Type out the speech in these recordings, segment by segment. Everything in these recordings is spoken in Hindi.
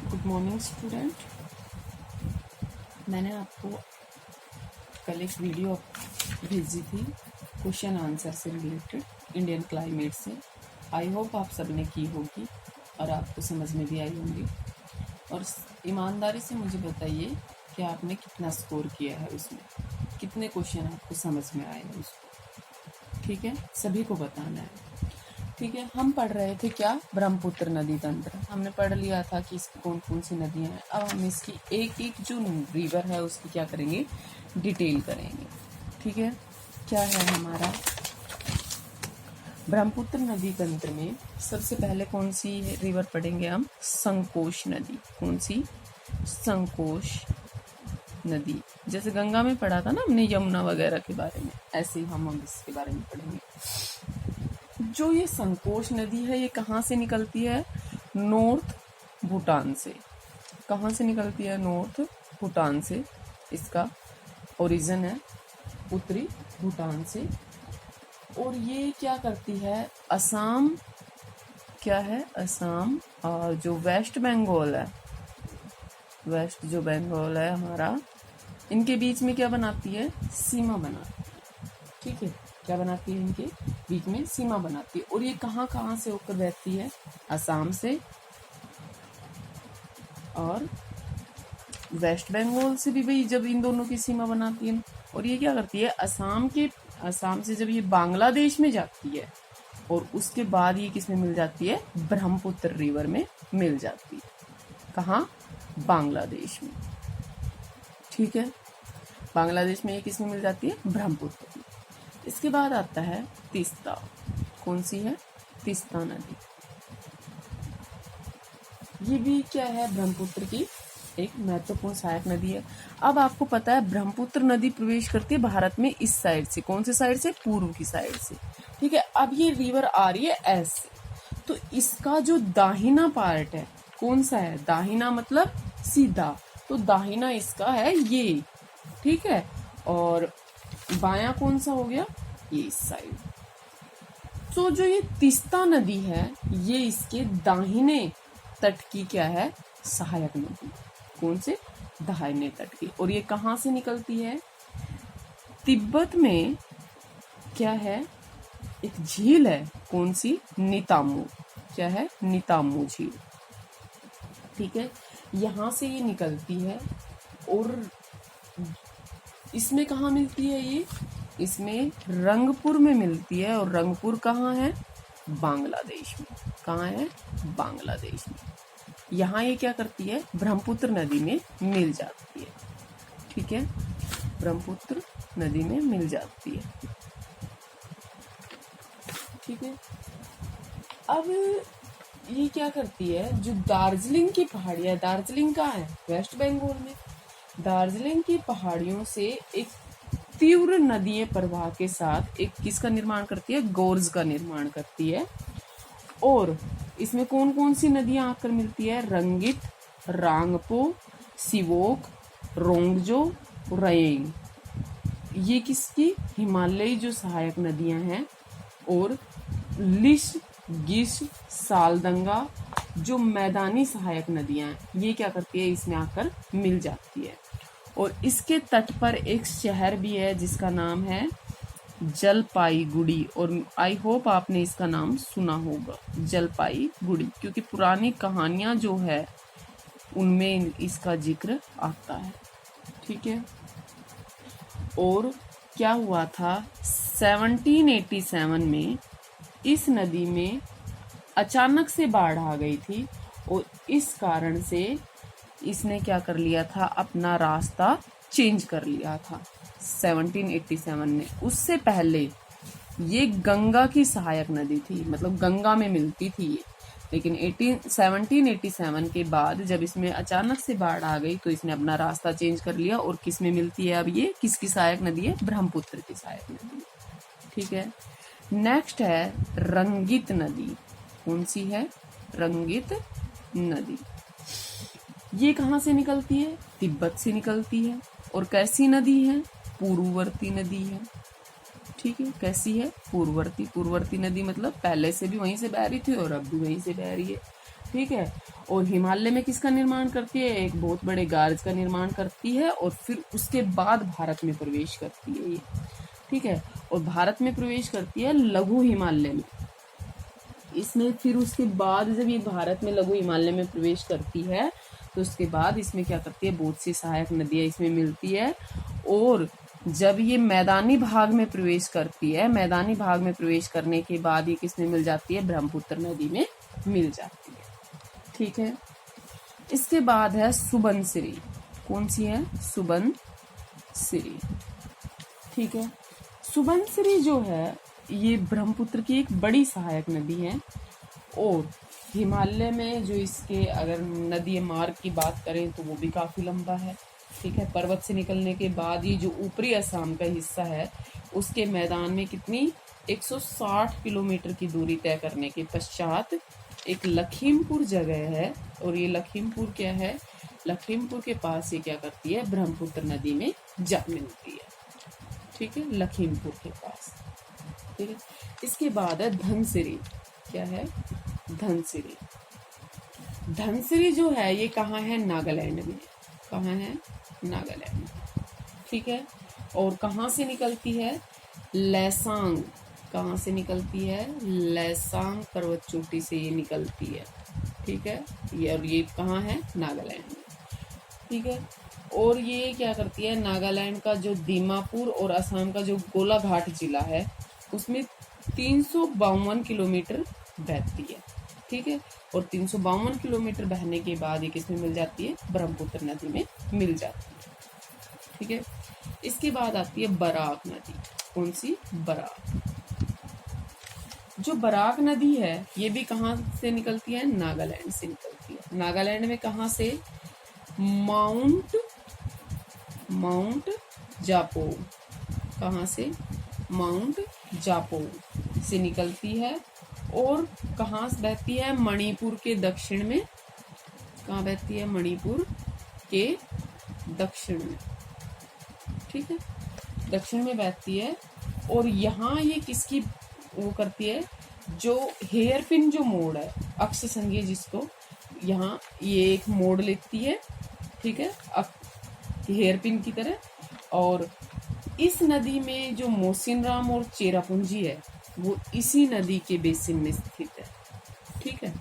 Good morning student. मैंने आपको कल एक वीडियो भेजी थी क्वेश्चन आंसर से रिलेटेड इंडियन क्लाइमेट से। आई होप आप सबने की होगी और आपको समझ में भी आई होंगी। और ईमानदारी से मुझे बताइए कि आपने कितना स्कोर किया है, उसमें कितने क्वेश्चन आपको समझ में आए हैं उसको। ठीक है, सभी को बताना है। ठीक है, हम पढ़ रहे थे क्या, ब्रह्मपुत्र नदी तंत्र। हमने पढ़ लिया था कि इसकी कौन कौन सी नदियां हैं। अब हम इसकी एक एक जो रिवर है उसकी क्या करेंगे, डिटेल करेंगे। ठीक है, क्या है हमारा ब्रह्मपुत्र नदी तंत्र में सबसे पहले कौन सी रिवर पढ़ेंगे हम, संकोश नदी। कौन सी, संकोश नदी। जैसे गंगा में पढ़ा था ना हमने यमुना वगैरह के बारे में, ऐसे ही हम इसके बारे में पढ़ेंगे। जो ये संकोश नदी है ये कहाँ से निकलती है, नॉर्थ भूटान से। कहाँ से निकलती है, नॉर्थ भूटान से। इसका ओरिजिन है उत्तरी भूटान से। और ये क्या करती है, असम, क्या है, असम और जो वेस्ट बंगाल है, वेस्ट जो बंगाल है हमारा, इनके बीच में क्या बनाती है, सीमा बनाती है। ठीक है, क्या बनाती है, इनके बीच में सीमा बनाती है। और ये कहाँ कहाँ से होकर बहती है, असम से और वेस्ट बंगाल से भी भाई, जब इन दोनों की सीमा बनाती है। और ये क्या करती है, असम से जब ये बांग्लादेश में जाती है और उसके बाद ये किस में मिल जाती है, ब्रह्मपुत्र रिवर में मिल जाती है। कहाँ, बांग्लादेश में। ठीक है, बांग्लादेश में ये किस में मिल जाती है, ब्रह्मपुत्र में। इसके बाद आता है तीस्ता। कौन सी है, तीस्ता नदी। ये भी क्या है, ब्रह्मपुत्र की एक महत्वपूर्ण सहायक नदी है। अब आपको पता है ब्रह्मपुत्र नदी प्रवेश करती है भारत में इस साइड से। कौन से साइड से, पूर्व की साइड से। ठीक है, अब ये रिवर आ रही है ऐसे, तो इसका जो दाहिना पार्ट है कौन सा है, दाहिना मतलब सीधा, तो दाहिना इसका है ये। ठीक है, और बायां कौन सा हो गया, ये इस साइड। तो जो ये तीस्ता नदी है ये इसके दाहिने तट की क्या है, सहायक नदी। कौन से, दाहिने तट की। और ये कहाँ से निकलती है, तिब्बत में क्या है, एक झील है, कौन सी, नितामू। क्या है, नितामू झील। ठीक है, यहां से ये निकलती है। और इसमें कहाँ मिलती है ये, इसमें रंगपुर में मिलती है। और रंगपुर कहाँ है, बांग्लादेश में। कहाँ है, बांग्लादेश में। यहाँ ये क्या करती है, ब्रह्मपुत्र नदी में मिल जाती है। ठीक है, ब्रह्मपुत्र नदी में मिल जाती है। ठीक है, अब ये क्या करती है, जो दार्जिलिंग की पहाड़ियां, दार्जिलिंग कहाँ है, वेस्ट बंगाल में। दार्जिलिंग की पहाड़ियों से एक तीव्र नदीय प्रवाह के साथ एक किसका निर्माण करती है, गोर्ज का निर्माण करती है। और इसमें कौन कौन सी नदियां आकर मिलती है, रंगित, रांगपो, सिवोक, रोंगजो, रयेंग। ये किसकी, हिमालयी जो सहायक नदियां हैं। और लिश, गिश, सालदंगा जो मैदानी सहायक नदियां हैं, ये क्या करती है, इसमें आकर मिल जाती है। और इसके तट पर एक शहर भी है जिसका नाम है जलपाईगुड़ी। और आई होप आपने इसका नाम सुना होगा, जलपाईगुड़ी, क्योंकि पुरानी कहानियां जो है उनमें इसका जिक्र आता है। ठीक है, और क्या हुआ था, 1787 में इस नदी में अचानक से बाढ़ आ गई थी। और इस कारण से इसने क्या कर लिया था, अपना रास्ता चेंज कर लिया था 1787 में। उससे पहले ये गंगा की सहायक नदी थी, मतलब गंगा में मिलती थी ये। लेकिन 1787 के बाद जब इसमें अचानक से बाढ़ आ गई तो इसने अपना रास्ता चेंज कर लिया। और किस में मिलती है अब ये, किसकी सहायक नदी है, ब्रह्मपुत्र की सहायक नदी। ठीक है, नेक्स्ट है रंगित नदी। कौन सी है, रंगित नदी। ये कहाँ से निकलती है, तिब्बत से निकलती है। और कैसी नदी है, पूर्ववर्ती नदी है। ठीक है, कैसी है, पूर्ववर्ती। पूर्ववर्ती नदी मतलब पहले से भी वहीं से बह रही थी और अब भी वहीं से बह रही है। ठीक है, और हिमालय में किसका निर्माण करती है, एक बहुत बड़े गार्ज का निर्माण करती है और फिर उसके बाद भारत में प्रवेश करती है ये, ठीक है। और भारत में प्रवेश करती है लघु हिमालय में, इसमें फिर उसके बाद जब ये भारत में लघु हिमालय में प्रवेश करती है तो उसके बाद इसमें क्या करती है, बहुत सी सहायक नदियां इसमें मिलती है। और जब ये मैदानी भाग में प्रवेश करती है, मैदानी भाग में प्रवेश करने के बाद ये किसमें मिल जाती है, ब्रह्मपुत्र नदी में मिल जाती है, ठीक है। इसके बाद है सुबनसिरी, कौन सी है, सुबनसिरी, ठीक है। सुबनसिरी जो है ये ब्रह्मपुत्र की एक बड़ी सहायक नदी है और हिमालय में जो इसके अगर नदी मार्ग की बात करें तो वो भी काफी लंबा है, ठीक है। पर्वत से निकलने के बाद ये जो ऊपरी असम का हिस्सा है उसके मैदान में कितनी 160 किलोमीटर की दूरी तय करने के पश्चात एक लखीमपुर जगह है और ये लखीमपुर क्या है, लखीमपुर के पास ये क्या करती है, ब्रह्मपुत्र नदी में जा मिलती है, ठीक है, लखीमपुर के पास, ठीक है। इसके बाद है धनसिरी, क्या है, धनसिरी। धनसिरी जो है ये कहाँ है, नागालैंड में, कहाँ है, नागालैंड में, ठीक है। और कहाँ से निकलती है, लैसांग, कहाँ से निकलती है, लैसांग पर्वत चोटी से ये निकलती है, ठीक है। ये और ये कहाँ है, नागालैंड में, ठीक है। और ये क्या करती है, नागालैंड का जो दीमापुर और असम का जो गोलाघाट जिला है उसमें 352 किलोमीटर बहती है, ठीक है। और 352 किलोमीटर बहने के बाद ये किसमें मिल जाती है, ब्रह्मपुत्र नदी में मिल जाती है, ठीक है। इसके बाद आती है बराक नदी, कौन सी, बराक। जो बराक नदी है ये भी कहाँ से निकलती है, नागालैंड से निकलती है। नागालैंड में कहाँ से, माउंट जापो, कहाँ से, माउंट जापो से निकलती है और कहाँ से बहती है, मणिपुर के दक्षिण में, कहाँ बहती है, मणिपुर के दक्षिण में, ठीक है, दक्षिण में बहती है। और यहाँ ये किसकी वो करती है, जो हेयर पिन जो मोड़ है, अक्ष संज्ञा जिसको, यहाँ ये एक मोड़ लेती है, ठीक है, हेयर पिन की तरह। और इस नदी में जो मोसिनराम और चेरापूंजी है वो इसी नदी के बेसिन में स्थित है, ठीक है,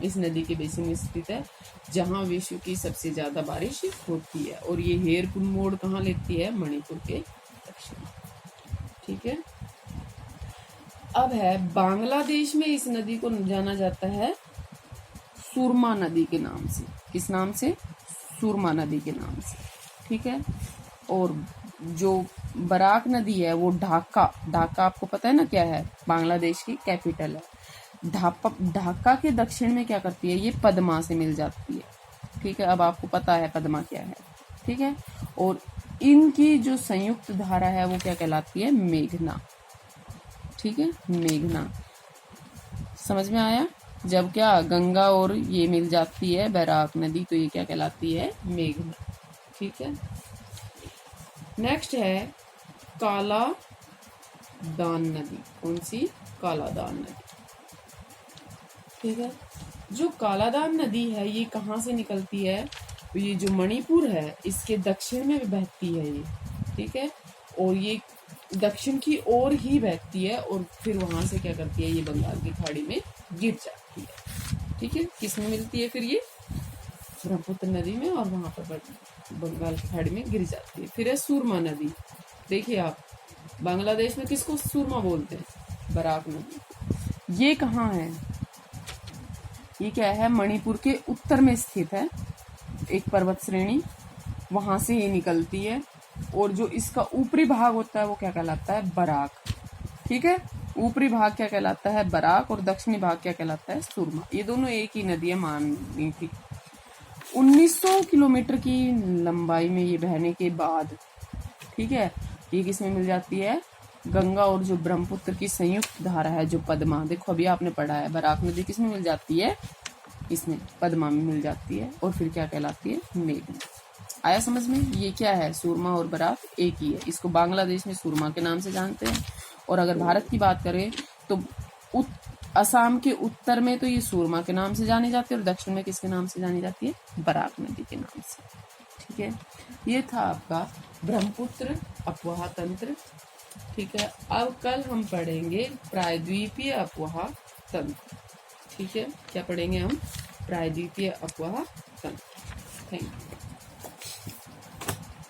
इस नदी के बेसिन में स्थित है जहाँ विश्व की सबसे ज्यादा बारिश होती है। और ये हेयर पिन मोड़ कहाँ लेती है, मणिपुर के दक्षिण, ठीक है। अब है बांग्लादेश में इस नदी को जाना जाता है सुरमा नदी के नाम से, किस नाम से, सुरमा नदी के नाम से, ठीक है। और जो बराक नदी है वो ढाका आपको पता है ना क्या है, बांग्लादेश की कैपिटल है। ढाका के दक्षिण में क्या करती है, ये पद्मा से मिल जाती है, ठीक है। अब आपको पता है पद्मा क्या है, ठीक है। और इनकी जो संयुक्त धारा है वो क्या कहलाती है, मेघना, ठीक है, मेघना। समझ में आया, जब क्या गंगा और ये मिल जाती है बराक नदी तो ये क्या कहलाती है, मेघना, ठीक है। नेक्स्ट है काला दान नदी, कौन सी, काला दान नदी, ठीक है। जो काला दान नदी है ये कहाँ से निकलती है, तो ये जो मणिपुर है इसके दक्षिण में बहती है ये, ठीक है। और ये दक्षिण की ओर ही बहती है और फिर वहां से क्या करती है, ये बंगाल की खाड़ी में गिर जाती है, ठीक है। किसमें मिलती है फिर ये, ब्रह्मपुत्र नदी में, और वहां पर बंगाल की खाड़ी में गिर जाती है। फिर है सुरमा नदी, देखिए आप, बांग्लादेश में किसको सुरमा बोलते हैं, बराक नदी। ये कहाँ है, ये क्या है, मणिपुर के उत्तर में स्थित है एक पर्वत श्रेणी, वहां से ये निकलती है। और जो इसका ऊपरी भाग होता है वो क्या कहलाता है, बराक, ठीक है। ऊपरी भाग क्या कहलाता है, बराक, और दक्षिणी भाग क्या कहलाता है, सुरमा। ये दोनों एक ही नदी है, मानी थी। 1900 किलोमीटर की लंबाई में ये बहने के बाद, ठीक है, ये किसमें मिल जाती है, गंगा और जो ब्रह्मपुत्र की संयुक्त धारा है जो पद्मा, देखो अभी आपने पढ़ा है, बराक नदी किसमें मिल जाती है, इसमें पद्मा में मिल जाती है। और फिर क्या कहलाती है, मेघना। आया समझ में, ये क्या है, सुरमा और बराक एक ही है। इसको बांग्लादेश में सुरमा के नाम से जानते हैं। और अगर भारत की बात करें तो असम के उत्तर में तो ये सूरमा के नाम से जानी जाती है, और दक्षिण में किसके नाम से जानी जाती है? बराक नदी के नाम से। ठीक है, ये था आपका ब्रह्मपुत्र अपवाह तंत्र। ठीक है, अब कल हम पढ़ेंगे प्रायद्वीपीय अपवाह तंत्र। ठीक है, क्या पढ़ेंगे हम? प्रायद्वीपीय अपवाह तंत्र। Thank you.